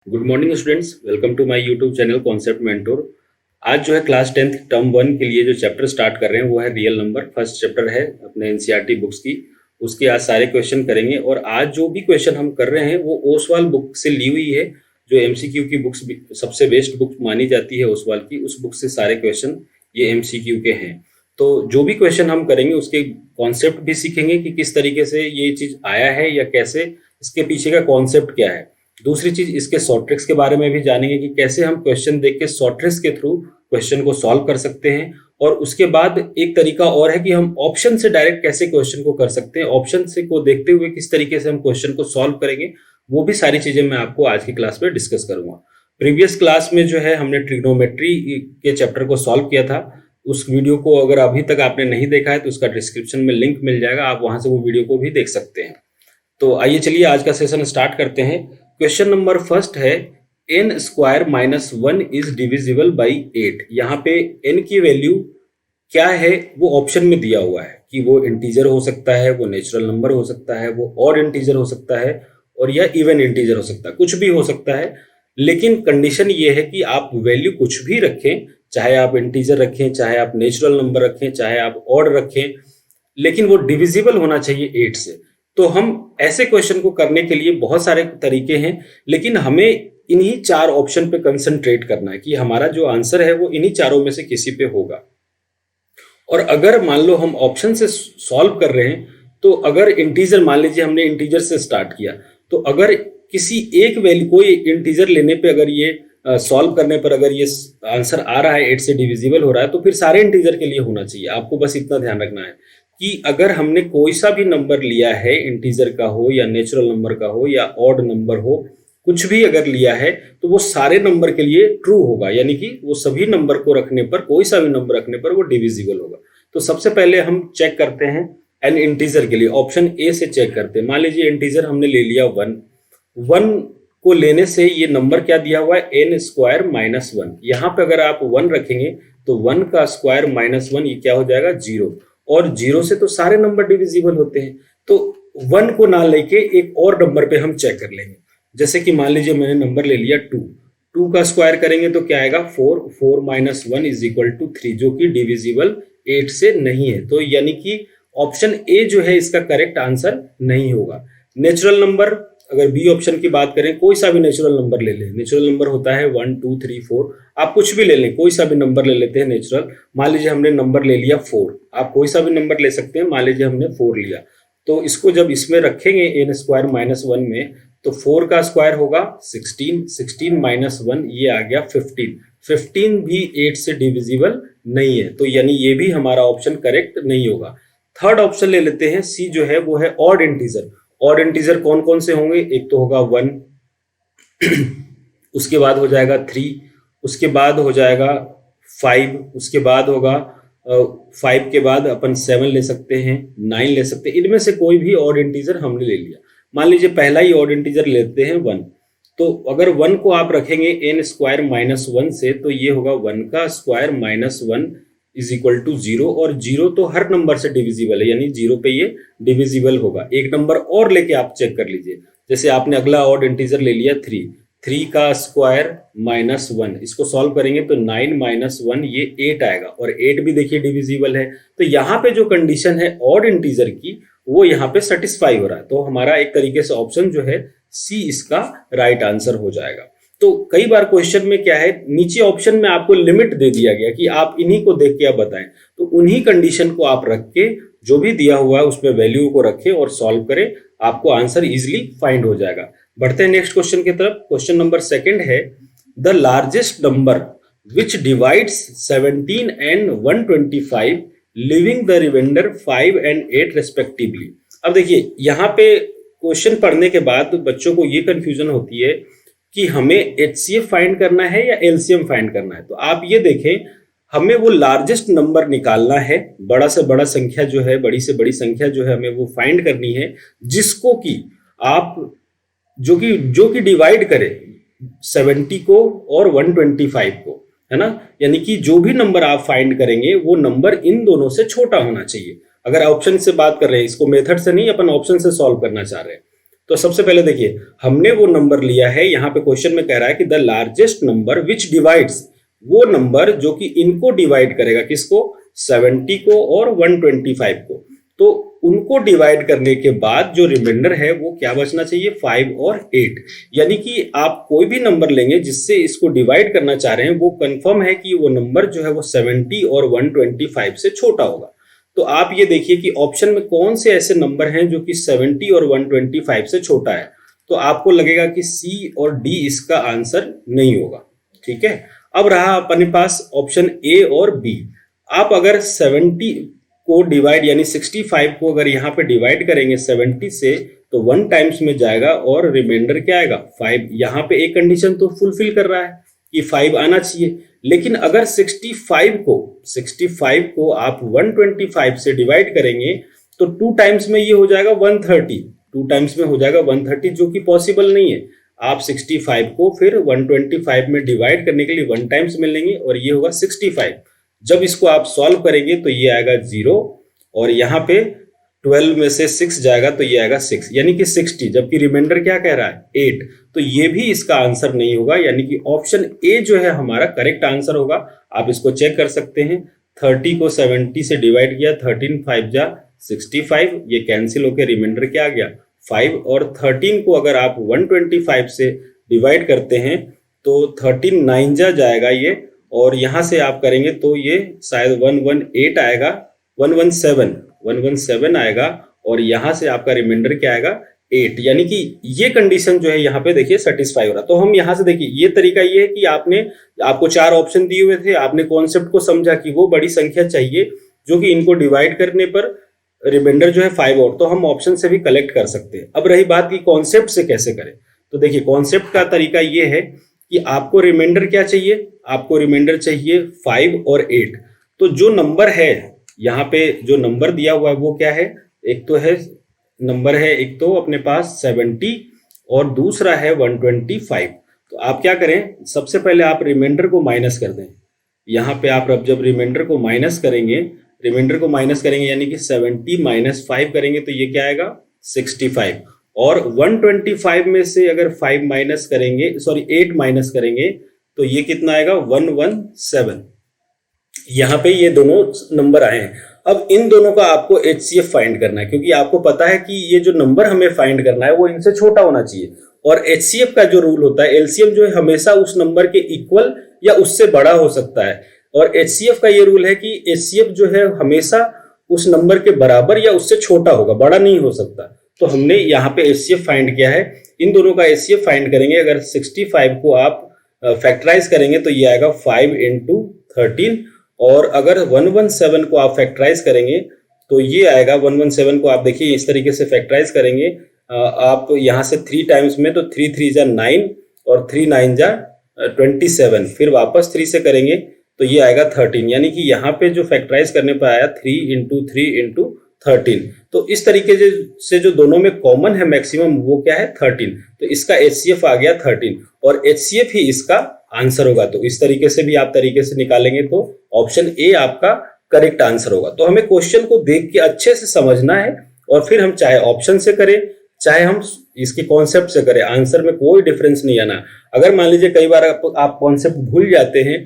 Good morning students, welcome to my YouTube channel concept mentor. आज जो है class 10th term 1 के लिए जो चैप्टर स्टार्ट कर रहे हैं वो है रियल नंबर। फर्स्ट चैप्टर है अपने एनसीईआरटी बुक्स की। उसके आज सारे क्वेश्चन करेंगे और आज जो भी क्वेश्चन हम कर रहे हैं वो ओसवाल बुक से ली हुई है, जो एमसीक्यू की बुक्स सबसे बेस्ट बुक मानी जाती है ओसवाल की। उस बुक से सारे क्वेश्चन ये एमसीक्यू के हैं। तो जो भी क्वेश्चन हम करेंगे उसके कॉन्सेप्ट भी सीखेंगे कि किस तरीके से ये चीज आया है या कैसे इसके पीछे का कॉन्सेप्ट क्या है। दूसरी चीज, इसके शॉर्ट ट्रिक्स के बारे में भी जानेंगे कि कैसे हम क्वेश्चन देख के शॉर्ट ट्रिक्स के थ्रू क्वेश्चन को सॉल्व कर सकते हैं। और उसके बाद एक तरीका और है कि हम ऑप्शन से डायरेक्ट कैसे क्वेश्चन को कर सकते हैं, ऑप्शन से को देखते हुए किस तरीके से हम क्वेश्चन को सॉल्व करेंगे, वो भी सारी चीजें मैं आपको आज की क्लास में डिस्कस करूंगा। प्रीवियस क्लास में जो है हमने ट्रिग्नोमेट्री के चैप्टर को सॉल्व किया था। उस वीडियो को अगर अभी तक आपने नहीं देखा है तो उसका डिस्क्रिप्शन में लिंक मिल जाएगा, आप वहां से वो वीडियो को भी देख सकते हैं। तो आइए चलिए आज का सेशन स्टार्ट करते हैं। क्वेश्चन नंबर फर्स्ट है n square minus 1 is divisible by 8। यहाँ पे n की वैल्यू क्या है वो ऑप्शन में दिया हुआ है कि वो इंटीजर हो सकता है, वो नेचुरल नंबर हो सकता है, वो ऑड इंटीजर हो सकता है और या इवन इंटीजर हो सकता है, कुछ भी हो सकता है। लेकिन कंडीशन ये है कि आप वैल्यू कुछ भी रखें, चाहे आप इंटीजर रखें, चाहे आप नेचुरल नंबर रखें, चाहे आप ऑड रखें, लेकिन वो डिविजिबल होना चाहिए 8 से। तो हम ऐसे क्वेश्चन को करने के लिए बहुत सारे तरीके हैं, लेकिन हमें इन्हीं 4 ऑप्शन पे कंसंट्रेट करना है कि हमारा जो आंसर है वो इन्हीं चारों में से किसी पे होगा। और अगर मान लो हम ऑप्शन से सॉल्व कर रहे हैं तो अगर इंटीजर, मान लीजिए हमने इंटीजर से स्टार्ट किया, तो अगर किसी एक वैल्यू, कोई इंटीजर लेने पे अगर ये सॉल्व करने पर अगर ये आंसर आ रहा है 8 से डिविजिबल हो रहा है तो फिर सारे इंटीजर के लिए होना चाहिए। आपको बस इतना ध्यान रखना है कि अगर हमने कोई सा भी नंबर लिया है, इंटीजर का हो या नेचुरल नंबर का हो या ऑड नंबर हो, कुछ भी अगर लिया है तो वो सारे नंबर के लिए ट्रू होगा, यानी कि वो सभी नंबर को रखने पर, कोई सा भी नंबर रखने पर वो डिविजिबल होगा। तो सबसे पहले हम चेक करते हैं एन इंटीजर के लिए, ऑप्शन ए से चेक करते हैं। मान लीजिए इंटीजर हमने ले लिया 1 को लेने से ये नंबर क्या दिया हुआ है, एन स्क्वायर माइनस 1। यहाँ पे अगर आप 1 रखेंगे तो 1 का स्क्वायर माइनस 1 ये क्या हो जाएगा, 0। और 0 से तो सारे नंबर डिविजिबल होते हैं, तो 1 को ना लेके एक और नंबर पे हम चेक कर लेंगे। जैसे कि मान लीजिए मैंने नंबर ले लिया 2 का स्क्वायर करेंगे तो क्या आएगा, 4 माइनस 1 इज इक्वल टू 3, जो कि डिविजिबल 8 से नहीं है। तो यानी कि ऑप्शन ए जो है इसका करेक्ट आंसर नहीं होगा। नेचुरल नंबर, अगर बी ऑप्शन की बात करें, कोई सा भी नेचुरल नंबर ले लें। नेचुरल नंबर होता है 1 2 3 4, आप कुछ भी ले लें, कोई सा भी नंबर ले लेते हैं नेचुरल। मान लीजिए हमने नंबर ले लिया 4, आप कोई सा भी नंबर ले सकते हैं। मान लीजिए हमने 4 लिया, तो इसको जब इसमें रखेंगे एन स्क्वायर माइनस 1 में, तो 4 का स्क्वायर होगा 16 माइनस 1 ये आ गया 15 भी 8 से डिविजिबल नहीं है, तो यानी ये भी हमारा ऑप्शन करेक्ट नहीं होगा। थर्ड ऑप्शन ले लेते हैं, सी जो है वो है ऑड इंटीजर। ऑड इंटीजर कौन कौन से होंगे, एक तो होगा 1 उसके बाद हो जाएगा 3, उसके बाद हो जाएगा 5, उसके बाद होगा 5 के बाद अपन 7 ले सकते हैं, 9 ले सकते हैं। इनमें से कोई भी ऑड इंटीजर हमने ले लिया। मान लीजिए पहला ही ऑड इंटीजर लेते हैं 1, तो अगर 1 को आप रखेंगे एन स्क्वायर माइनस 1 से, तो ये होगा 1 का square minus 1 is equal to 0। और 0 तो हर नंबर से डिविजिबल है, यानी 0 पे ये डिविजिबल होगा। एक नंबर और लेके आप चेक कर लीजिए। जैसे आपने अगला ऑड इंटीजर ले लिया 3 का स्क्वायर माइनस 1, इसको सॉल्व करेंगे तो 9 माइनस 1 ये 8 आएगा, और 8 भी देखिए डिविजिबल है। तो यहाँ पे जो कंडीशन है ऑड इंटीजर की वो यहाँ पे सेटिस्फाई हो रहा है, तो हमारा एक तरीके से ऑप्शन जो है सी इसका राइट आंसर हो जाएगा। तो कई बार क्वेश्चन में क्या है, नीचे ऑप्शन में आपको लिमिट दे दिया गया कि आप इन्हीं को देख के आप बताएं, तो उन्हीं कंडीशन को आप रख के जो भी दिया हुआ है उसमें वैल्यू को रखें और सॉल्व करें, आपको आंसर इजिली फाइंड हो जाएगा। बढ़ते हैं नेक्स्ट क्वेश्चन की तरफ। क्वेश्चन नंबर 2 है, the largest number which divides 17 and 125 leaving the remainder 5 and 8 respectively. अब देखिए यहाँ पे क्वेश्चन पढ़ने के बाद बच्चों को ये कंफ्यूजन होती है कि हमें एचसीएफ फाइंड करना है या एलसीएम फाइंड करना है। तो आप ये देखें, हमें वो लार्जेस्ट नंबर निकालना है, बड़ा से बड़ा संख्या जो है, बड़ी से बड़ी संख्या जो है हमें वो फाइंड करनी है, जिसको कि आप जो कि डिवाइड करे 70 को और 125 को, है ना। यानी कि जो भी नंबर आप फाइंड करेंगे वो नंबर इन दोनों से छोटा होना चाहिए। अगर ऑप्शन से बात कर रहे हैं, इसको मेथड से नहीं, अपन ऑप्शन से सॉल्व करना चाह रहे हैं, तो सबसे पहले देखिए, हमने वो नंबर लिया है, यहाँ पे क्वेश्चन में कह रहा है कि the largest number which divides, वो नंबर जो कि इनको डिवाइड करेगा, किसको, 70 को और 125 को। तो उनको डिवाइड करने के बाद जो रिमाइंडर है वो क्या बचना चाहिए, 5 और 8। यानी कि आप कोई भी नंबर लेंगे जिससे इसको डिवाइड करना चाह रहे हैं, वो कंफर्म है कि वो नंबर जो है वो 70 और 125 से छोटा होगा। तो आप ये देखिए कि ऑप्शन में कौन से ऐसे नंबर हैं जो कि 70 और 125 से छोटा है। तो आपको लगेगा कि सी और डी इसका आंसर नहीं होगा। ठीक है, अब रहा अपने पास ऑप्शन ए और बी। आप अगर 70 को डिवाइड यानी 65 को अगर यहाँ पे डिवाइड करेंगे 70 से, तो 1 टाइम्स में जाएगा और रिमाइंडर क्या आएगा, 5। यहाँ पे एक कंडीशन तो फुलफिल कर रहा है कि 5 आना चाहिए। लेकिन अगर 65 को आप 125 से डिवाइड करेंगे तो 2 टाइम्स में ये हो जाएगा 130, 2 टाइम्स में हो जाएगा 130, जो कि पॉसिबल नहीं है। आप 65 को फिर 125 में डिवाइड करने के लिए 1 टाइम्स में लेंगे और ये होगा 65। जब इसको आप सॉल्व करेंगे तो ये आएगा 0 और यहाँ पे 12 में से 6 जाएगा तो ये आएगा 6, यानी कि 60, जबकि रिमाइंडर क्या कह रहा है, 8। तो ये भी इसका आंसर नहीं होगा, यानी कि ऑप्शन ए जो है हमारा करेक्ट आंसर होगा। आप इसको चेक कर सकते हैं। 30 को 70 से डिवाइड किया, 13 5 जा 65, ये कैंसिल होकर रिमाइंडर क्या आ गया, 5। और 13 को अगर आप 125 से डिवाइड करते हैं तो 13 9 जा जाएगा ये, और यहाँ से आप करेंगे तो ये शायद 118 आएगा, 117 आएगा, और यहाँ से आपका रिमाइंडर क्या आएगा, 8। यानी कि ये कंडीशन जो है यहाँ पे देखिए सेटिस्फाई हो रहा है। तो हम यहाँ से देखिए, ये तरीका ये है कि आपको 4 ऑप्शन दिए हुए थे, आपने कॉन्सेप्ट को समझा कि वो बड़ी संख्या चाहिए जो कि इनको डिवाइड करने पर रिमाइंडर जो है 5 और, तो हम ऑप्शन से भी कलेक्ट कर सकते हैं। अब रही बात कि कॉन्सेप्ट से कैसे करें, तो देखिए कॉन्सेप्ट का तरीका ये है कि आपको रिमाइंडर क्या चाहिए, आपको रिमाइंडर चाहिए 5 और 8। तो जो नंबर है यहाँ पे, जो नंबर दिया हुआ है वो क्या है, एक तो है नंबर है, एक तो अपने पास 70 और दूसरा है 125। तो आप क्या करें, सबसे पहले आप रिमाइंडर को माइनस कर दें। यहाँ पे आप जब रिमाइंडर को माइनस करेंगे यानी कि 70 माइनस 5 करेंगे तो ये क्या आएगा, 65। और 125 में से अगर 5 माइनस करेंगे, सॉरी 8 माइनस करेंगे तो ये कितना आएगा, 117। यहाँ पे ये दोनों नंबर आए हैं। अब इन दोनों का आपको HCF फाइंड करना है, क्योंकि आपको पता है कि ये जो नंबर हमें फाइंड करना है वो इनसे छोटा होना चाहिए। और HCF का जो रूल होता है, LCM जो है हमेशा उस नंबर के इक्वल या उससे बड़ा हो सकता है। और HCF का ये रूल है कि HCF जो है हमेशा उस नंबर के बराबर या उससे छोटा होगा, बड़ा नहीं हो सकता। तो हमने यहाँ पे HCF फाइंड किया है। इन दोनों का HCF फाइंड करेंगे। अगर 65 को आप फैक्टराइज करेंगे तो ये आएगा 5 × 13, और अगर 117 को आप फैक्टराइज करेंगे तो ये आएगा, 117 को आप देखिए इस तरीके से फैक्टराइज करेंगे आप यहाँ से 3 टाइम्स में, तो 3 3 जा 9 और 3 9 जा 27, फिर वापस 3 से करेंगे तो ये आएगा 13। यानी कि यहाँ पे जो फैक्टराइज करने पर आया 3 × 3 × 13। तो इस तरीके से जो दोनों में कॉमन है मैक्सिमम वो क्या है, 13। तो इसका HCF आ गया 13 और HCF ही इसका आंसर होगा। तो इस तरीके से भी आप तरीके से निकालेंगे तो ऑप्शन ए आपका करेक्ट आंसर होगा। तो हमें क्वेश्चन को देख के अच्छे से समझना है और फिर हम चाहे ऑप्शन से करें चाहे हम इसके कॉन्सेप्ट से करें, आंसर में कोई डिफरेंस नहीं आना। अगर मान लीजिए कई बार आप कॉन्सेप्ट भूल जाते हैं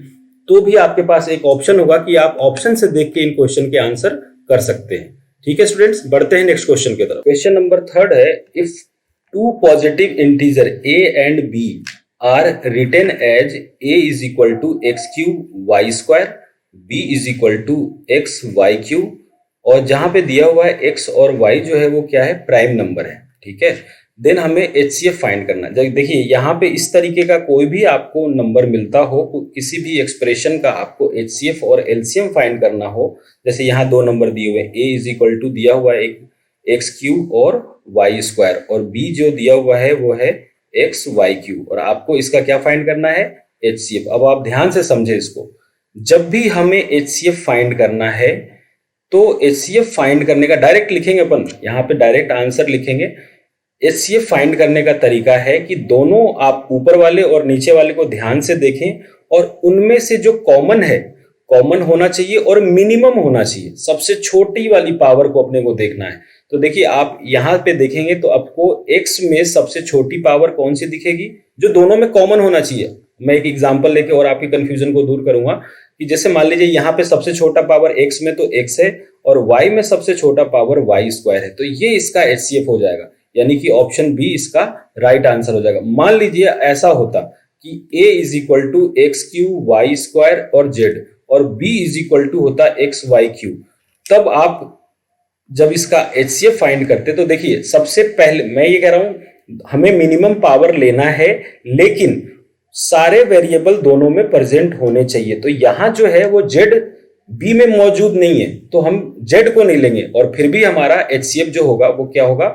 तो भी आपके पास एक ऑप्शन होगा कि आप ऑप्शन से देख के इन क्वेश्चन के आंसर कर सकते हैं। ठीक है स्टूडेंट्स, बढ़ते हैं नेक्स्ट क्वेश्चन की तरफ। क्वेश्चन नंबर 3 है, if 2 positive integer a and b are written as a is equal to x cube y square, b is equal to x y cube, और जहां पे दिया हुआ है x और y जो है वो क्या है, प्राइम नंबर है। ठीक है, देन हमें HCF फाइंड करना है। देखिए यहाँ पे इस तरीके का कोई भी आपको नंबर मिलता हो, किसी भी एक्सप्रेशन का आपको HCF और LCM फाइंड करना हो, जैसे यहाँ 2 नंबर दिए हुए हैं, a इज इक्वल टू दिया हुआ है x क्यूब और y स्क्वायर, और b जो दिया हुआ है वो है x y क्यूब, और आपको इसका क्या फाइंड करना है, HCF। अब आप ध्यान से समझे इसको, जब भी हमें HCF फाइंड करना है तो HCF फाइंड करने का डायरेक्ट लिखेंगे अपन, यहाँ पे डायरेक्ट आंसर लिखेंगे। HCF फाइंड करने का तरीका है कि दोनों आप ऊपर वाले और नीचे वाले को ध्यान से देखें और उनमें से जो कॉमन है, कॉमन होना चाहिए और मिनिमम होना चाहिए। सबसे छोटी वाली पावर को अपने को देखना है। तो तो देखिए आप यहाँ पे देखेंगे तो आपको x में सबसे छोटी पावर कौन सी दिखेगी, जो दोनों में कॉमन होना चाहिए। मैं एक एग्जांपल लेके और आपकी कंफ्यूजन को दूर करूंगा कि जैसे मान लीजिए यहाँ पे सबसे छोटा पावर x में तो x है और y में सबसे छोटा पावर y स्क्वायर है, तो ये इसका HCF हो जाएगा, यानी कि ऑप्शन बी इसका राइट आंसर हो जाएगा। मान लीजिए ऐसा होता कि a is equal to x q y square और z और b इज इक्वल टू होता एक्स वाई क्यू, तब आप जब इसका HCF फाइंड करते तो देखिए सबसे पहले मैं ये कह रहा हूं हमें मिनिमम पावर लेना है, लेकिन सारे वेरिएबल दोनों में प्रेजेंट होने चाहिए। तो यहां जो है वो z b में मौजूद नहीं है तो हम z को नहीं लेंगे और फिर भी हमारा HCF जो होगा वो क्या होगा,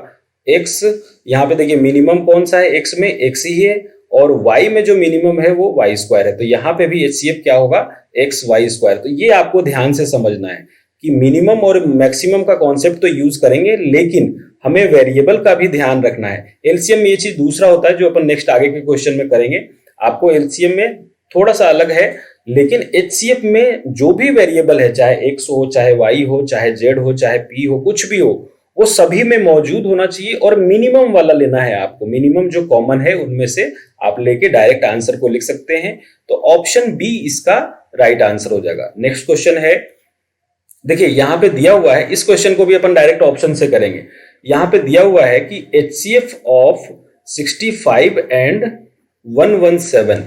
x। यहाँ पे देखिए मिनिमम कौन सा है, x में x ही है और y में जो मिनिमम है वो y स्क्वायर है, तो यहाँ पे भी HCF क्या होगा, x y स्क्वायर। तो ये आपको ध्यान से समझना है कि मिनिमम और मैक्सिमम का कॉन्सेप्ट तो यूज करेंगे, लेकिन हमें वेरिएबल का भी ध्यान रखना है। एलसीएम में ये चीज दूसरा होता है जो अपन नेक्स्ट आगे के क्वेश्चन में करेंगे। आपको एलसीएम में थोड़ा सा अलग है, लेकिन एचसीएफ में जो भी वेरिएबल है, चाहे एक्स हो, चाहे वाई हो, चाहे जेड हो, चाहे पी हो, कुछ भी हो, वो सभी में मौजूद होना चाहिए और मिनिमम वाला लेना है आपको। मिनिमम जो कॉमन है उनमें से आप लेके डायरेक्ट आंसर को लिख सकते हैं। तो ऑप्शन बी इसका राइट आंसर हो जाएगा। नेक्स्ट क्वेश्चन है, देखिए यहां पे दिया हुआ है, इस क्वेश्चन को भी अपन डायरेक्ट ऑप्शन से करेंगे। यहां पे दिया हुआ है कि एचसीएफ ऑफ 65 एंड 117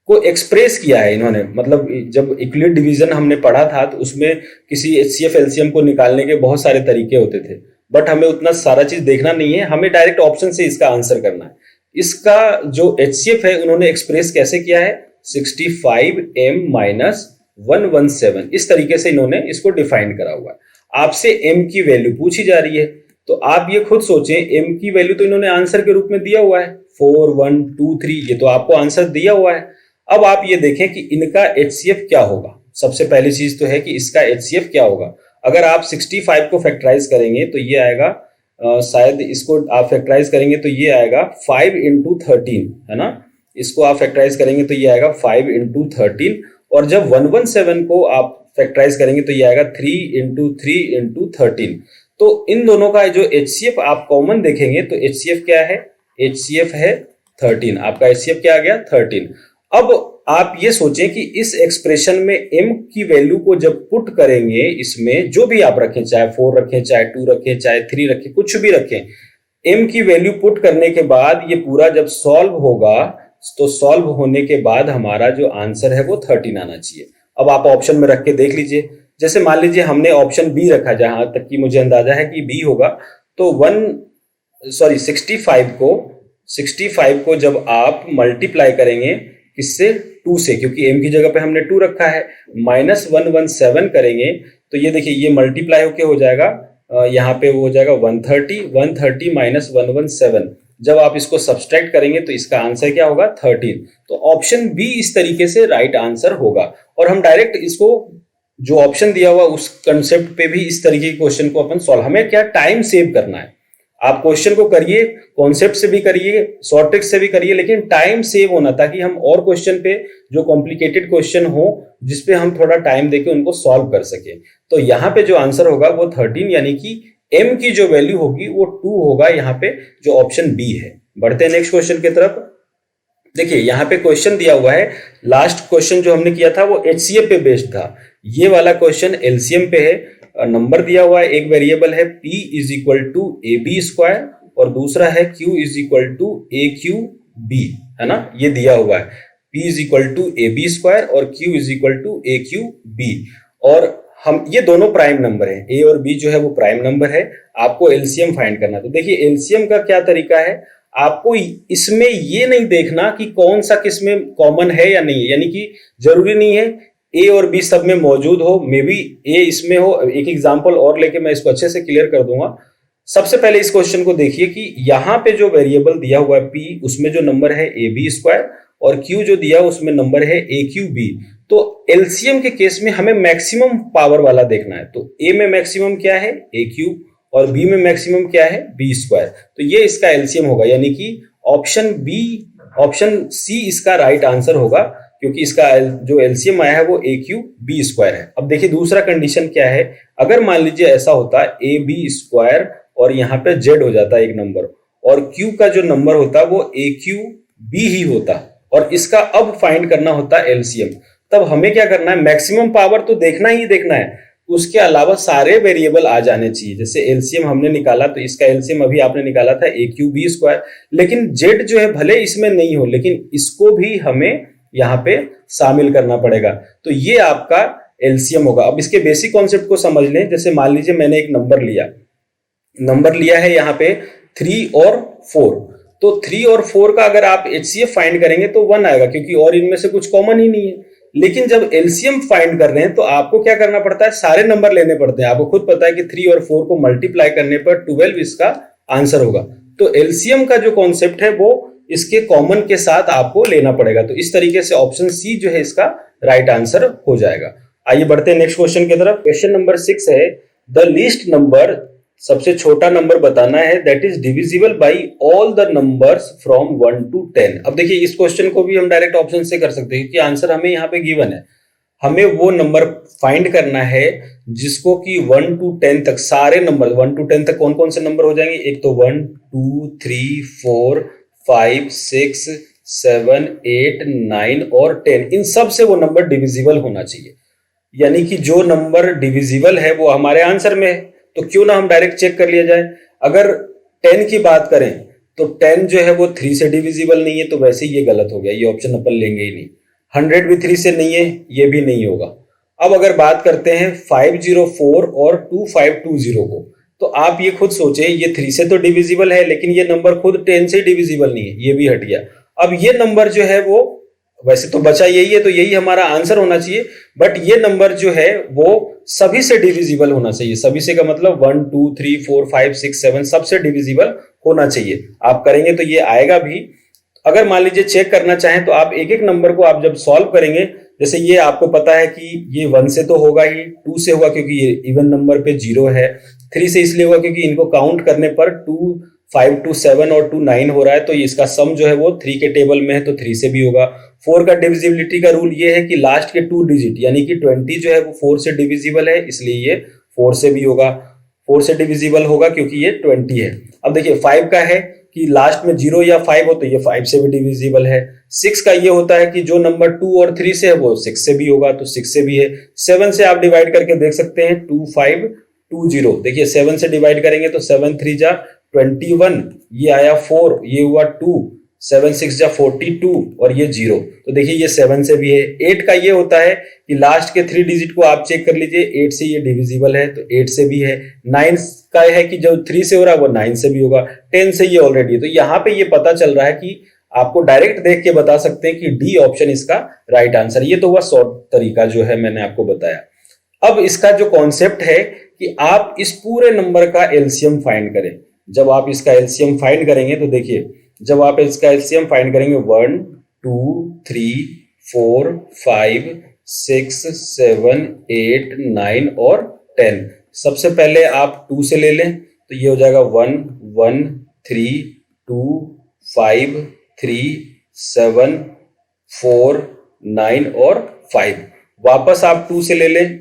को एक्सप्रेस किया है इन्होंने। मतलब जब यूक्लिड डिवीजन हमने पढ़ा था तो उसमें किसी एचसीएफ एलसीएम को निकालने के बहुत सारे तरीके होते थे, बट हमें उतना सारा चीज देखना नहीं है, हमें डायरेक्ट ऑप्शन से इसका आंसर करना है। इसका जो एचसीएफ है उन्होंने एक्सप्रेस कैसे किया है, 65m माइनस 117, इस तरीके से इन्होंने इसको डिफाइन करा हुआ है। आपसे m की वैल्यू पूछी जा रही है, तो आप ये खुद सोचें, m की वैल्यू तो इन्होंने आंसर के रूप में दिया हुआ है 4 1 2 3, ये तो आपको आंसर दिया हुआ है। अब आप ये देखें कि इनका एचसीएफ क्या होगा। सबसे पहली चीज तो है कि इसका एचसीएफ क्या होगा। अगर आप 65 को फैक्टराइज करेंगे तो ये आएगा, शायद इसको आप फैक्टराइज करेंगे तो ये आएगा 5 into 13, है ना। इसको आप फैक्टराइज करेंगे तो ये आएगा 5 into 13, और जब 117 को आप फैक्टराइज करेंगे तो ये आएगा 3 into 3 into 13। तो इन दोनों का जो एचसीएफ आप कॉमन देखेंगे तो एचसीएफ क्या है, एचसीएफ है 13। आपका एचसीएफ क्या आ गया, 13। अब आप ये सोचें कि इस एक्सप्रेशन में m की वैल्यू को जब पुट करेंगे, इसमें जो भी आप रखें, चाहे 4 रखें, चाहे 2 रखें, चाहे 3 रखें, कुछ भी रखें, m की वैल्यू पुट करने के बाद ये पूरा जब सॉल्व होगा तो सॉल्व होने के बाद हमारा जो आंसर है वो 13 आना चाहिए। अब आप ऑप्शन में रख के देख लीजिए। जैसे मान लीजिए हमने ऑप्शन बी रखा, जहां तक कि मुझे अंदाजा है कि बी होगा, तो 65 को जब आप मल्टीप्लाई करेंगे किससे, 2 से, क्योंकि m की जगह पे हमने 2 रखा है, माइनस 117 करेंगे तो ये देखिए ये मल्टीप्लाई होके हो जाएगा, यहाँ पे वो हो जाएगा 130 माइनस 117। जब आप इसको सब्सट्रैक्ट करेंगे तो इसका आंसर क्या होगा, 13। तो ऑप्शन बी इस तरीके से राइट आंसर होगा। और हम डायरेक्ट इसको जो ऑप्शन दिया हुआ उस कंसेप्ट पे भी इस तरीके के क्वेश्चन को अपन सॉल्व, हमें क्या टाइम सेव करना है। आप क्वेश्चन को करिए, कॉन्सेप्ट से भी करिए, शॉर्ट ट्रिक से भी करिए, लेकिन टाइम सेव होना, ताकि हम और क्वेश्चन पे जो कॉम्प्लिकेटेड क्वेश्चन हो जिसपे हम थोड़ा टाइम देके उनको सॉल्व कर सके। तो यहाँ पे जो आंसर होगा वो 13, यानी कि m की जो वैल्यू होगी वो 2 होगा, यहाँ पे जो ऑप्शन बी है। बढ़ते हैं नेक्स्ट क्वेश्चन की तरफ। देखिए यहाँ पे क्वेश्चन दिया हुआ है, लास्ट क्वेश्चन जो हमने किया था वो एचसीएफ पे बेस्ड था, ये वाला क्वेश्चन एलसीएम पे है। नंबर दिया हुआ है, एक वेरिएबल है p is equal to a b square और दूसरा है q is equal to a q b, है ना। ये दिया हुआ है p is equal to a b square और q is equal to a q b, और हम ये दोनों प्राइम नंबर है, a और b जो है वो प्राइम नंबर है। आपको एलसीएम फाइंड करना। तो देखिए एलसीएम का क्या तरीका है, आपको इसमें ये नहीं देखना कि कौन सा किसमें कॉमन है या नहीं, यानी कि जरूरी नहीं है ए और बी सब में मौजूद हो, मे बी ए इसमें हो। एक एग्जांपल और लेके मैं इसको अच्छे से क्लियर कर दूंगा। सबसे पहले इस क्वेश्चन को देखिए कि यहाँ पे जो वेरिएबल दिया हुआ है p, उसमें जो नंबर है ए बी स्क्वायर और q जो दिया उसमें नंबर है ए क्यू बी। तो एलसीएम के केस में हमें मैक्सिमम पावर वाला देखना है। तो a में मैक्सिमम क्या है, ए क्यू, और b में मैक्सिमम क्या है, बी स्क्वायर। तो ये इसका एलसीएम होगा, यानी कि ऑप्शन सी इसका राइट आंसर होगा, क्योंकि इसका जो एलसीएम आया है वो ए क्यू बी स्क्वायर है। अब देखिए दूसरा कंडीशन क्या है, अगर मान लीजिए ऐसा होता ए बी स्क्वायर और यहाँ पे Z हो जाता एक नंबर, और Q का जो नंबर होता वो AQB ही होता, और इसका अब फाइंड करना होता है एलसीएम। तब हमें क्या करना है, मैक्सिमम पावर तो देखना ही देखना है, उसके अलावा सारे वेरिएबल आ जाने चाहिए। जैसे एलसीएम हमने निकाला, तो इसका एलसीएम अभी आपने निकाला था AQB स्क्वायर, लेकिन Z जो है भले इसमें नहीं हो, लेकिन इसको भी हमें यहाँ पे शामिल करना पड़ेगा। तो ये आपका एलसीएम होगा। अब इसके बेसिक कॉन्सेप्ट को समझ लें। जैसे मान लीजिए मैंने एक नंबर लिया है यहाँ पे 3 और 4, तो 3 और 4 का अगर आप HCF फाइंड करेंगे तो 1 आएगा, क्योंकि और इनमें से कुछ कॉमन ही नहीं है। लेकिन जब एलसीएम फाइंड कर रहे हैं तो आपको क्या करना पड़ता है, सारे नंबर लेने पड़ते हैं। आपको खुद पता है कि 3 और 4 को मल्टीप्लाई करने पर 12 इसका आंसर होगा। तो एलसीएम का जो कॉन्सेप्ट है वो इसके कॉमन के साथ आपको लेना पड़ेगा। तो इस तरीके से ऑप्शन सी जो है इसका राइट आंसर हो जाएगा। आइए बढ़ते हैं नेक्स्ट क्वेश्चन की तरफ। क्वेश्चन नंबर 6 है, द लीस्ट नंबर, सबसे छोटा नंबर बताना है, that is divisible by all the numbers from 1 to 10। अब देखिए इस क्वेश्चन को भी हम डायरेक्ट ऑप्शन से कर सकते हैं, क्योंकि आंसर हमें यहाँ पे गिवन है। हमें वो नंबर फाइंड करना है जिसको कि 1 to 10 तक सारे नंबर, 1 to 10 तक कौन कौन से नंबर हो जाएंगे, एक तो 1 2 3 4 5 6 7 8 9 और 10, इन सब से वो नंबर डिविजिबल होना चाहिए। यानी कि जो नंबर डिविजिबल है वो हमारे आंसर में है, तो क्यों ना हम डायरेक्ट चेक कर लिया जाए। अगर 10 की बात करें तो 10 जो है वो 3 से डिविजिबल नहीं है, तो वैसे ही ये गलत हो गया, ये ऑप्शन अपन लेंगे ही नहीं। 100 भी 3 से नहीं है, ये भी नहीं होगा। अब अगर बात करते हैं 504 और 2520 को, तो आप ये खुद सोचें, ये 3 से तो डिविजिबल है, लेकिन ये नंबर खुद 10 से डिविजिबल नहीं है, ये भी हट गया। अब ये नंबर जो है वो वैसे तो बचा यही है, तो यही हमारा आंसर होना चाहिए, बट ये नंबर जो है वो सभी से डिविजिबल होना चाहिए। सभी से का मतलब 1 2 3 4 5 6 7 सबसे डिविजिबल होना चाहिए। आप करेंगे तो ये आएगा भी। अगर मान लीजिए चेक करना चाहें तो आप एक एक नंबर को आप जब सॉल्व करेंगे, जैसे ये आपको पता है कि ये 1 से तो होगा ही, 2 से होगा क्योंकि ये इवन नंबर पे 0 है, 3 से इसलिए होगा क्योंकि इनको काउंट करने पर 2 5 2 7 और 2 9 हो रहा है, तो इसका सम जो है वो 3 के टेबल में है, तो 3 से भी होगा। 4 का डिविजिबिलिटी का रूल ये है कि लास्ट के 2 डिजिट यानी कि 20 जो है वो 4 से डिविजिबल है, इसलिए ये 4 से भी होगा। 4 से डिविजिबल होगा क्योंकि ये 20 है। अब देखिए 5 का है कि लास्ट में 0 या 5 हो, तो ये 5 से भी डिविजिबल है। 6 का ये होता है कि जो नंबर 2 और 3 से है वो 6 से भी होगा, तो 6 से भी है। 7 से आप डिवाइड करके देख सकते हैं 2 5 2 0, देखिए 7 से डिवाइड करेंगे तो 7 3 जा 21, ये आया 4, ये हुआ 2, 7 6 जा 42 और ये 0, तो देखिए ये 7 से भी है। 8 का ये होता है कि लास्ट के 3 डिजिट को आप चेक कर लीजिए, 8 से ये डिविजिबल है, तो 8 से भी है। 9 का है कि जो 3 से हो रहा है वो 9 से भी होगा। 10 से ये ऑलरेडी है, तो यहाँ पे ये पता चल रहा है कि आपको डायरेक्ट देख के बता सकते हैं कि डी ऑप्शन इसका राइट आंसर। ये तो हुआ शॉर्ट तरीका जो है मैंने आपको बताया। अब इसका जो कॉन्सेप्ट है कि आप इस पूरे नंबर का एलसीएम फाइंड करें। जब आप इसका एलसीएम फाइंड करेंगे तो देखिए, जब आप इसका एलसीएम फाइंड करेंगे 1 2 3 4 5 6 7 8 9 और 10, सबसे पहले आप 2 से ले लें, तो ये हो जाएगा 1 1 3 2 5 3 7 4 9 और 5। वापस आप 2 से ले लें,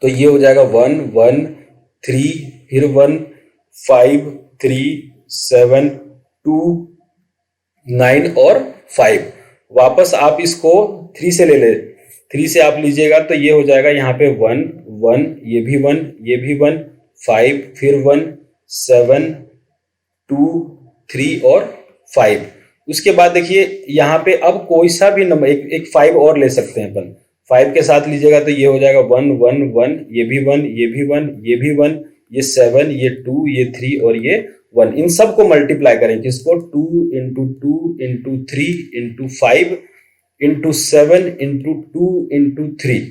तो ये हो जाएगा 1 1 3 फिर 1 5 3 7 2 9 और 5। वापस आप इसको 3 से ले ले, 3 से आप लीजिएगा तो ये हो जाएगा यहाँ पे 1 1, ये भी 1 ये भी 1, 5 फिर 1 7 2 3 और 5। उसके बाद देखिए यहाँ पे अब कोई सा भी नंबर एक 5 और ले सकते हैं अपन, 5 के साथ लीजिएगा तो ये हो जाएगा 1 1 1, ये भी 1 ये भी 1 ये भी 1, ये 7 ये 2 ये 3 और ये 1। इन सब को मल्टीप्लाई करें, किसको 2 into 2 into 3 into 5 into 7 into 2 into 3।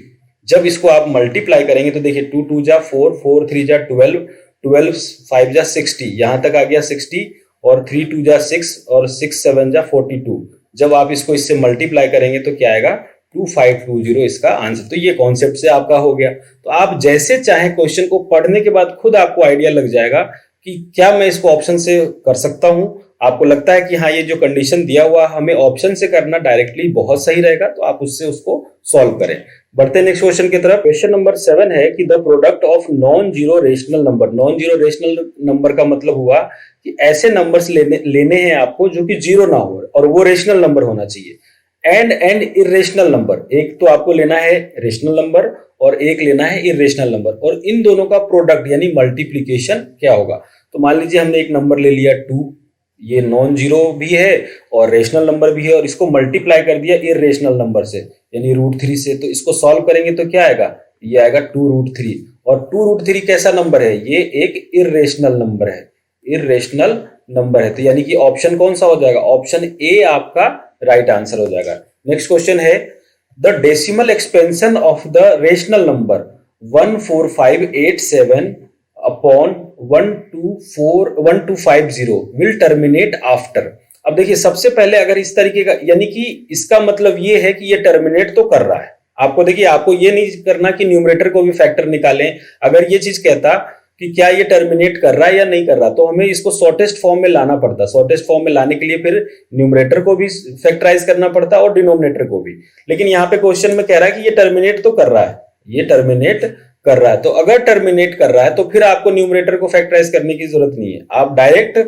जब इसको आप मल्टीप्लाई करेंगे तो देखिए 2 2 जा 4 4 3 जा 12 12 5 जा 60, यहाँ तक आ गया 60, और 3 2 जा 6 और 6 7 जा 42। जब आप इसको इससे मल्टीप्लाई करेंगे तो क्या आएगा 2520 इसका आंसर। तो ये कॉन्सेप्ट से आपका हो गया। तो आप जैसे चाहे क्वेश्चन को पढ़ने के बाद खुद आपको आइडिया लग जाएगा कि क्या मैं इसको ऑप्शन से कर सकता हूं आपको लगता है कि हाँ ये जो कंडीशन दिया हुआ हमें ऑप्शन से करना डायरेक्टली बहुत सही रहेगा, तो आप उससे उसको सॉल्व करें। बढ़ते नेक्स्ट क्वेश्चन की तरफ। क्वेश्चन नंबर 7 है कि the product of non zero rational number. Non zero rational number का मतलब हुआ कि ऐसे नंबर्स लेने हैं आपको जो कि जीरो ना हो और वो रेशनल नंबर होना चाहिए। एंड इरेशनल नंबर, एक तो आपको लेना है रेशनल नंबर और एक लेना है इरेशनल नंबर, और इन दोनों का प्रोडक्ट यानी मल्टीप्लीकेशन क्या होगा। तो मान लीजिए हमने एक नंबर ले लिया 2, ये नॉन जीरो भी है और रेशनल नंबर भी है, और इसको मल्टीप्लाई कर दिया इरेशनल नंबर से यानी √3 से। तो इसको सॉल्व करेंगे तो क्या आएगा, ये आएगा 2√3। और 2√3 कैसा नंबर है, ये एक इरेशनल नंबर है, इरेशनल नंबर है। तो यानी कि ऑप्शन कौन सा हो जाएगा, ऑप्शन ए आपका राइट आंसर हो जाएगा। नेक्स्ट क्वेश्चन है the decimal expansion of the rational number 14587 upon 12550 will terminate after. अब देखिए सबसे पहले अगर इस तरीके का, यानी कि इसका मतलब ये है कि ये टर्मिनेट तो कर रहा है। आपको देखिए, आपको ये नहीं करना कि न्यूमरेटर को भी फैक्टर निकालें। अगर ये चीज कहता कि क्या ये टर्मिनेट कर रहा है या नहीं कर रहा, तो हमें इसको शॉर्टेस्ट फॉर्म में लाना पड़ता। शॉर्टेस्ट फॉर्म में लाने के लिए फिर न्यूमरेटर को भी फैक्टराइज करना पड़ता और डिनोमिनेटर को भी। लेकिन यहाँ पे क्वेश्चन में कह रहा है कि ये टर्मिनेट तो कर रहा है, ये टर्मिनेट कर रहा है। तो अगर टर्मिनेट कर रहा है तो फिर आपको न्यूमरेटर को फैक्टराइज करने की जरूरत नहीं है, आप डायरेक्ट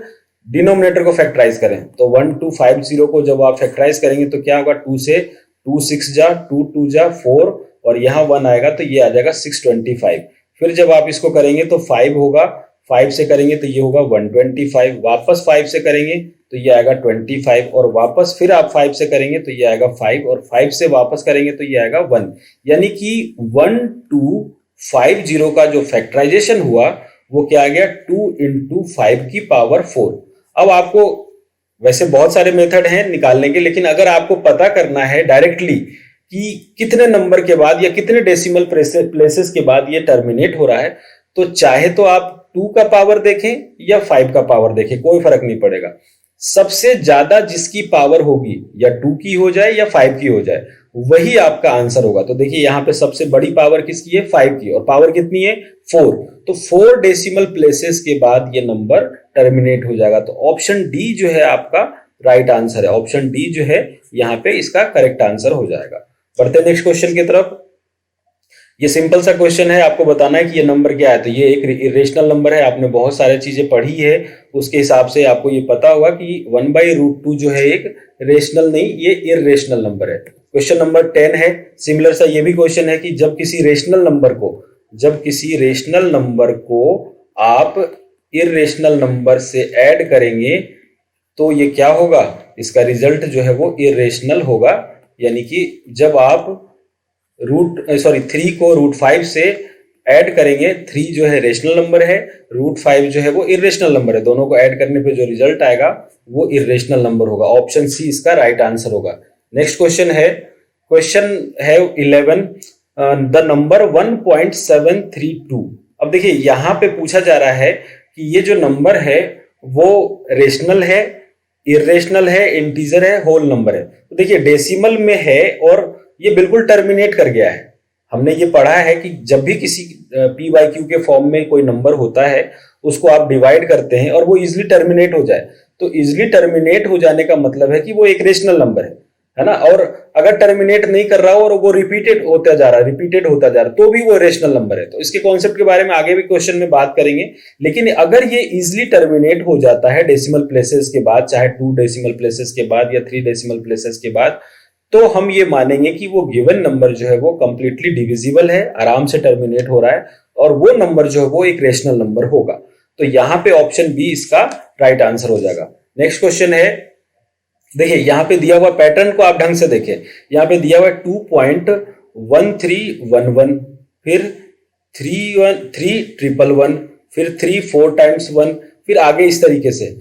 डिनोमिनेटर को फैक्टराइज करें। तो 1250 को जब आप फैक्टराइज करेंगे तो क्या होगा, 2 से 2 6 जा, 2 2 जा 4 और यहाँ 1 आएगा तो ये आ जाएगा 625। फिर जब आप इसको करेंगे तो 5 होगा, 5 से करेंगे तो ये होगा 125, वापस 5 से करेंगे तो ये आएगा 25 और वापस फिर आप 5 से करेंगे तो ये आएगा 5 और 5 से वापस करेंगे तो ये आएगा 1। यानी कि 1250 का जो फैक्टराइजेशन हुआ वो क्या आ गया, 2 × 5 की पावर 4। अब आपको वैसे बहुत सारे मेथड हैं निकालने के, लेकिन अगर आपको पता करना है डायरेक्टली कि कितने नंबर के बाद या कितने डेसिमल प्लेसेस के बाद ये टर्मिनेट हो रहा है, तो चाहे तो आप 2 का पावर देखें या 5 का पावर देखें, कोई फर्क नहीं पड़ेगा। सबसे ज्यादा जिसकी पावर होगी या 2 की हो जाए या 5 की हो जाए, वही आपका आंसर होगा। तो देखिए यहाँ पे सबसे बड़ी पावर किसकी है, 5 की, और पावर कितनी है 4। तो 4 डेसिमल प्लेसेस के बाद ये नंबर टर्मिनेट हो जाएगा। तो ऑप्शन डी जो है आपका राइट आंसर है, ऑप्शन डी जो है यहाँ पे इसका करेक्ट आंसर हो जाएगा। बढ़ते नेक्स्ट क्वेश्चन की तरफ। ये सिंपल सा क्वेश्चन है, आपको बताना है कि ये नंबर क्या है। तो ये एक इरेशनल नंबर है, आपने बहुत सारी चीजें पढ़ी है, उसके हिसाब से आपको ये पता होगा कि 1/√2 जो है एक रेशनल नहीं, ये इरेशनल नंबर है। क्वेश्चन नंबर 10 है, सिमिलर सा ये भी क्वेश्चन है कि जब किसी रेशनल नंबर को आप इरेशनल नंबर से ऐड करेंगे तो ये क्या होगा, इसका रिजल्ट जो है वो इरेशनल होगा। यानी कि जब आप 3 को √5 से ऐड करेंगे, 3 जो है रेशनल नंबर है, √5 जो है वो इरेशनल नंबर है, दोनों को ऐड करने पे जो रिजल्ट आएगा वो इरेशनल नंबर होगा। ऑप्शन सी इसका राइट आंसर होगा। नेक्स्ट क्वेश्चन है 11, द नंबर 1.732। अब देखिए यहाँ पे पूछा जा रहा है कि ये जो नंबर है वो रेशनल है, इरेशनल है, इंटीजर है, होल नंबर है। तो देखिए डेसिमल में है और ये बिल्कुल टर्मिनेट कर गया है। हमने ये पढ़ा है कि जब भी किसी p/q के फॉर्म में कोई नंबर होता है उसको आप डिवाइड करते हैं और वो इजिली टर्मिनेट हो जाए, तो इजिली टर्मिनेट हो जाने का मतलब है कि वो एक रेशनल नंबर है ना। और अगर टर्मिनेट नहीं कर रहा हो और वो रिपीटेड होता जा रहा है तो भी वो रेशनल नंबर है। तो इसके कॉन्सेप्ट के बारे में आगे भी क्वेश्चन में बात करेंगे। लेकिन अगर ये इजिली टर्मिनेट हो जाता है डेसिमल प्लेसेस के बाद, चाहे 2 डेसिमल प्लेसेस के बाद या 3 डेसिमल प्लेसेस के बाद, तो हम ये मानेंगे कि वो गिवन नंबर जो है वो कंप्लीटली डिविजिबल है, आराम से टर्मिनेट हो रहा है और वो नंबर जो है वो एक रेशनल नंबर होगा। तो यहाँ पे ऑप्शन बी इसका राइट आंसर हो जाएगा। नेक्स्ट क्वेश्चन है, देखिए यहाँ पे दिया हुआ पैटर्न को आप ढंग से देखें। यहाँ पे दिया हुआ 2.1311, फिर 311, फिर 3 4 टाइम्स 1, फिर आगे इस तरीके से।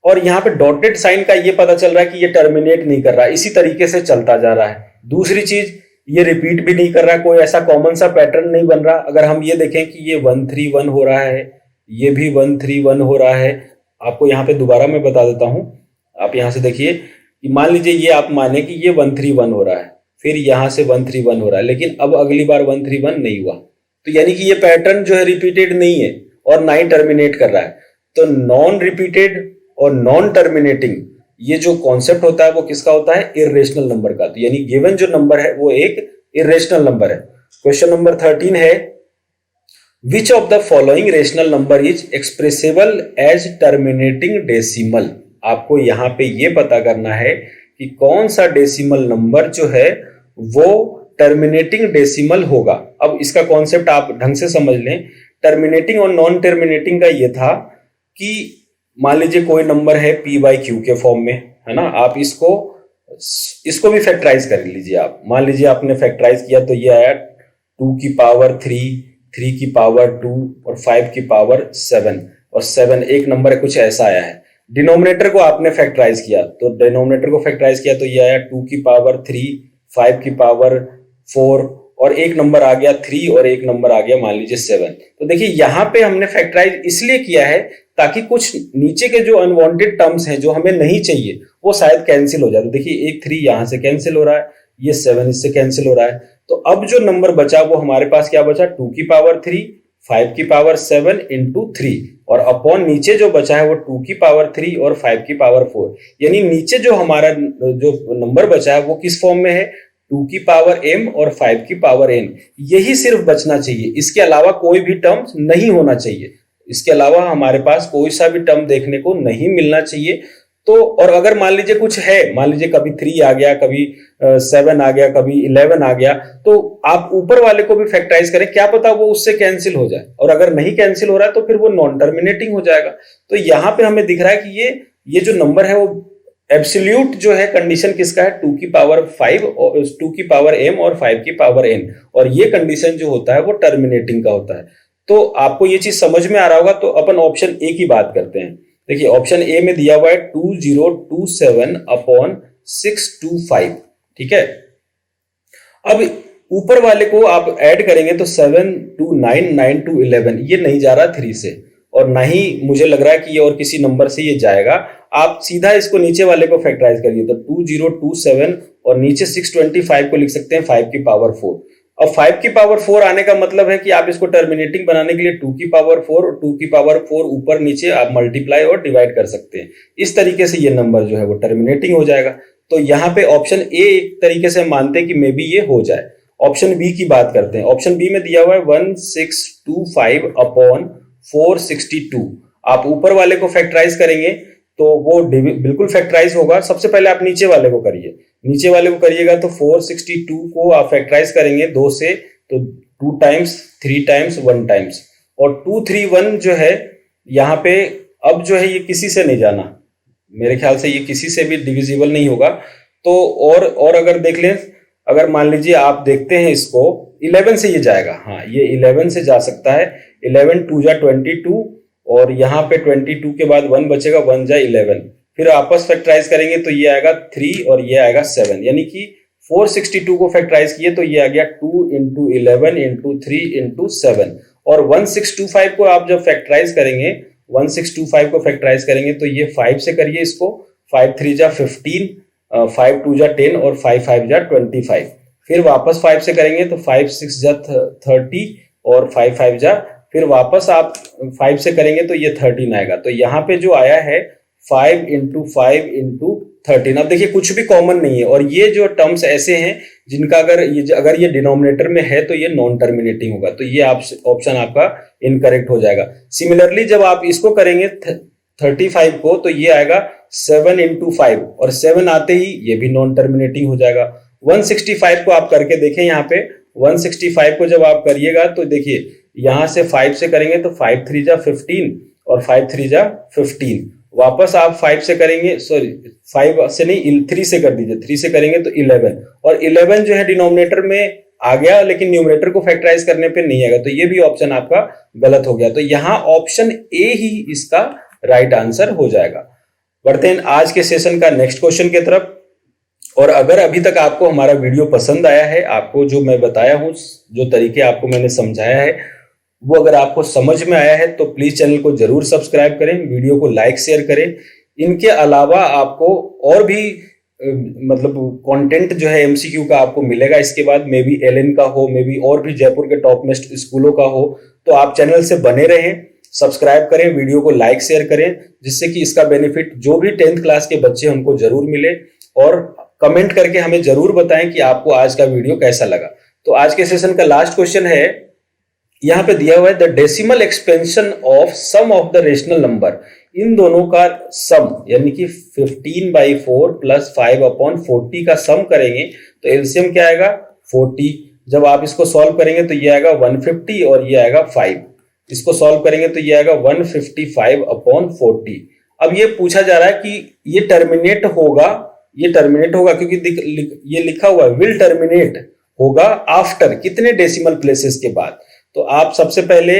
और यहाँ पे डॉटेड साइन का ये पता चल रहा है कि ये टर्मिनेट नहीं कर रहा है, इसी तरीके से चलता जा रहा है। दूसरी चीज, ये रिपीट भी नहीं कर रहा है, कोई ऐसा कॉमन सा पैटर्न नहीं बन रहा। अगर हम ये देखें कि ये 131 हो रहा है, ये भी 131 हो रहा है। आपको यहाँ पे दोबारा मैं बता देता हूँ, आप यहाँ से देखिए कि मान लीजिए ये आप माने कि ये 131 हो रहा है, फिर यहाँ से 131 हो रहा है, लेकिन अब अगली बार 131 नहीं हुआ। तो यानी कि ये पैटर्न जो है रिपीटेड नहीं है और ना ही टर्मिनेट कर रहा है। तो नॉन रिपीटेड और नॉन टर्मिनेटिंग, ये जो कॉन्सेप्ट होता है वो किसका होता है? इर्रेशनल नंबर का। तो यानी गिवन जो नंबर है वो एक इर्रेशनल नंबर है। क्वेश्चन नंबर 13 है, which of the following rational number is expressible as terminating decimal. आपको यहां पे ये पता करना है कि कौन सा डेसिमल नंबर जो है वो टर्मिनेटिंग डेसिमल होगा। अब इसका कॉन्सेप्ट आप ढंग से समझ लें। टर्मिनेटिंग और नॉन टर्मिनेटिंग का ये था कि मान लीजिए कोई नंबर है p बाई क्यू के फॉर्म में, है ना, आप इसको भी फैक्टराइज कर लीजिए। आप मान लीजिए आपने फैक्टराइज किया तो ये आया 2 की पावर 3, 3 की पावर 2 और 5 की पावर 7, और 7 एक नंबर है कुछ ऐसा आया है। डिनोमिनेटर को आपने फैक्टराइज किया तो डिनोमिनेटर को फैक्टराइज किया तो ये आया 2 की पावर 3, 5 की पावर 4, और एक नंबर आ गया 3 और एक नंबर आ गया मान लीजिए 7। तो देखिए यहां पे हमने फैक्टराइज इसलिए किया है ताकि कुछ नीचे के जो अनवांटेड टर्म्स हैं जो हमें नहीं चाहिए वो शायद कैंसिल हो जाए। तो देखिए एक 3 यहां से कैंसिल हो रहा है, ये 7 इससे कैंसिल हो रहा है। तो अब जो नंबर बचा वो हमारे पास क्या बचा? 2 की पावर 3, 5 की पावर 7 इंटू 3, और अपॉन नीचे जो बचा है वो 2 की पावर 3 और 5 की पावर 4। यानी नीचे जो हमारा जो नंबर बचा है वो किस फॉर्म में है? 2 की पावर m और 5 की पावर n। यही सिर्फ बचना चाहिए, इसके अलावा कोई भी टर्म नहीं होना चाहिए। इसके अलावा हमारे पास कोई सा भी टर्म देखने को नहीं मिलना चाहिए। तो और अगर मान लीजिए कुछ है, मान लीजिए कभी 3 आ गया, कभी 7 आ गया, कभी 11 आ गया, तो आप ऊपर वाले को भी फैक्टराइज करें, क्या पता वो उससे कैंसिल हो जाए। और अगर नहीं कैंसिल हो रहा है तो फिर वो नॉन टर्मिनेटिंग हो जाएगा। तो यहां पे हमें दिख रहा है कि ये जो नंबर है वो एब्सोल्यूट जो है कंडीशन किसका है? 2 की पावर 5 और 2 की पावर m और 5 की पावर n, और ये कंडीशन जो होता है वो टर्मिनेटिंग का होता है। तो आपको ये चीज समझ में आ रहा होगा। तो अपन ऑप्शन ए की बात करते हैं। देखिए ऑप्शन ए में दिया हुआ है 2027 अपॉन 625, ठीक है। अब ऊपर वाले को आप ऐड करेंगे तो 7 2 9 9 2 11, ये नहीं जा रहा 3 से, और ना ही मुझे लग रहा है कि ये और किसी नंबर से ये जाएगा। आप सीधा इसको नीचे वाले को फैक्टराइज करिए तो 2027 और नीचे 625 को लिख सकते हैं 5 की पावर 4। अब 5 की पावर 4 आने का मतलब है कि आप इसको टर्मिनेटिंग बनाने के लिए 2 की पावर 4 और 2 की पावर 4 ऊपर नीचे आप मल्टीप्लाई और डिवाइड कर सकते हैं। इस तरीके से ये नंबर जो है वो टर्मिनेटिंग हो जाएगा। तो यहाँ पे ऑप्शन ए एक तरीके से मानते हैं कि मे बी ये हो जाए। ऑप्शन बी की बात करते हैं। ऑप्शन बी में दिया हुआ है 1625 अपॉन 462। आप ऊपर वाले को फैक्टराइज करेंगे तो वो बिल्कुल फैक्टराइज होगा। सबसे पहले आप नीचे वाले को करिए, नीचे वाले को करिएगा तो 462 को आप फैक्टराइज करेंगे 2 से, तो 2 टाइम्स 3 टाइम्स 1 टाइम्स, और 2 3 1 जो है यहाँ पे अब जो है ये किसी से नहीं जाना, मेरे ख्याल से ये किसी से भी डिविजिबल नहीं होगा। तो और अगर देख लें, अगर मान लीजिए आप देखते हैं इसको 11 से ये जाएगा, हाँ ये 11 से जा सकता है। 11 2 जा 22, और यहाँ पे 22 के बाद 1 बचेगा, 1 जा 11, फिर आपस फैक्टराइज करेंगे तो ये आएगा 3 और ये आएगा 7। यानी कि 462 को फैक्टराइज किए तो ये आ गया 2 इंटू 11 इंटू 3 इंटू 7, और 1625 को आप जब फैक्टराइज करेंगे, 1625 को फैक्टराइज करेंगे तो ये 5 से करिए इसको, 5 3 जा 15, 5 2 जा 10 और 5 5 जा 25, फिर वापस 5 से करेंगे तो 5 6 जा 30 और 5 5 जा, फिर वापस आप 5 से करेंगे तो ये 13 आएगा। तो यहाँ पे जो आया है 5 इंटू 5 इंटू 13। अब देखिए कुछ भी कॉमन नहीं है, और ये जो टर्म्स ऐसे हैं जिनका अगर ये डिनोमिनेटर में है तो ये नॉन टर्मिनेटिंग होगा। तो ये ऑप्शन आपका इनकरेक्ट हो जाएगा। सिमिलरली जब आप इसको करेंगे 35 को तो ये आएगा 7 इंटू 5, और 7 आते ही ये भी नॉन टर्मिनेटिंग हो जाएगा। 165 को आप करके देखें, यहाँ पे 165 को जब आप करिएगा तो देखिए यहां से 5 से करेंगे तो 5 3 जा 15 और 5 3 जा 15, वापस आप 5 से करेंगे, सॉरी 5 से नहीं 3 से कर दीजिए, 3 से करेंगे तो 11, और 11 जो है डिनोमिनेटर में आ गया लेकिन न्यूमरेटर को फैक्टराइज करने पे नहीं आएगा। तो ये भी ऑप्शन आपका गलत हो गया। तो यहाँ ऑप्शन ए ही इसका राइट आंसर हो जाएगा। बढ़ते हैं आज के सेशन का नेक्स्ट क्वेश्चन की तरफ। और अगर अभी तक आपको हमारा वीडियो पसंद आया है, आपको जो मैं बताया हूं, जो तरीके आपको मैंने समझाया है, वो अगर आपको समझ में आया है तो प्लीज चैनल को जरूर सब्सक्राइब करें, वीडियो को लाइक शेयर करें। इनके अलावा आपको और भी मतलब कंटेंट जो है एमसीक्यू का आपको मिलेगा। इसके बाद मे बी एलएन का हो, मे बी और भी जयपुर के टॉप मोस्ट स्कूलों का हो, तो आप चैनल से बने रहें, सब्सक्राइब करें, वीडियो को लाइक शेयर करें, जिससे कि इसका बेनिफिट जो भी 10th क्लास के बच्चे उनको जरूर मिले। और कमेंट करके हमें जरूर बताएं कि आपको आज का वीडियो कैसा लगा। तो आज के सेशन का लास्ट क्वेश्चन है, यहां पे दिया हुआ है the decimal expansion of sum of the rational number. इन दोनों का सम यानी कि 15/4 प्लस 5/40 का सम करेंगे तो एलसीएम क्या आएगा 40। जब आप इसको सॉल्व करेंगे तो ये आएगा 150 और ये आएगा 5। इसको सॉल्व करेंगे तो ये आएगा 155/40। अब ये पूछा जा रहा है कि ये टर्मिनेट होगा क्योंकि ये लिखा हुआ है विल टर्मिनेट होगा आफ्टर कितने डेसिमल प्लेसेस के बाद। तो आप सबसे पहले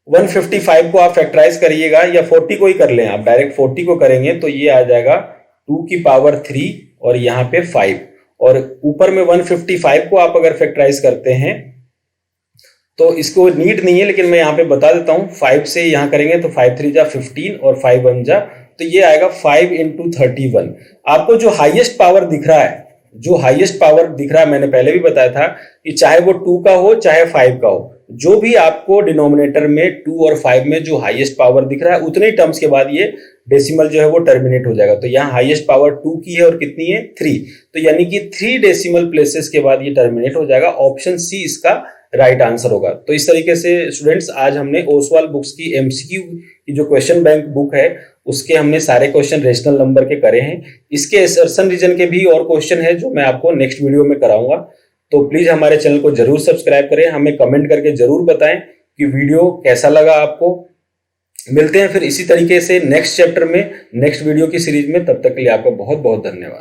155 को आप फैक्टराइज करिएगा, या 40 को ही कर लें, आप डायरेक्ट 40 को करेंगे तो ये आ जाएगा 2 की पावर 3 और यहाँ पे 5। और ऊपर में 155 को आप अगर फैक्टराइज करते हैं तो इसको नीड नहीं है, लेकिन मैं यहाँ पे बता देता हूँ। 5 से यहाँ करेंगे तो 5 3 जा 15 और 5 1 जा, तो ये आएगा 5 × 31। आपको जो हाईएस्ट पावर दिख रहा है, मैंने पहले भी बताया था कि चाहे वो 2 का हो चाहे 5 का हो, जो भी आपको डिनोमिनेटर में 2 और 5 में जो हाईएस्ट पावर दिख रहा है उतने ही टर्म्स के बाद ये डेसिमल जो है वो टर्मिनेट हो जाएगा। तो यहाँ हाईएस्ट पावर 2 की है और कितनी है 3, तो यानी कि 3 डेसिमल प्लेसेस के बाद ये टर्मिनेट हो जाएगा। ऑप्शन सी इसका राइट आंसर होगा। तो इस तरीके से स्टूडेंट्स आज हमने ओसवाल बुक्स की एमसीक्यू की जो क्वेश्चन बैंक बुक है उसके हमने सारे क्वेश्चन रेशनल नंबर के करे हैं। इसके असर्शन रीजन के भी और क्वेश्चन है जो मैं आपको नेक्स्ट वीडियो में कराऊंगा। तो प्लीज हमारे चैनल को जरूर सब्सक्राइब करें, हमें कमेंट करके जरूर बताएं कि वीडियो कैसा लगा आपको। मिलते हैं फिर इसी तरीके से नेक्स्ट चैप्टर में, नेक्स्ट वीडियो की सीरीज में। तब तक के लिए आपका बहुत बहुत धन्यवाद।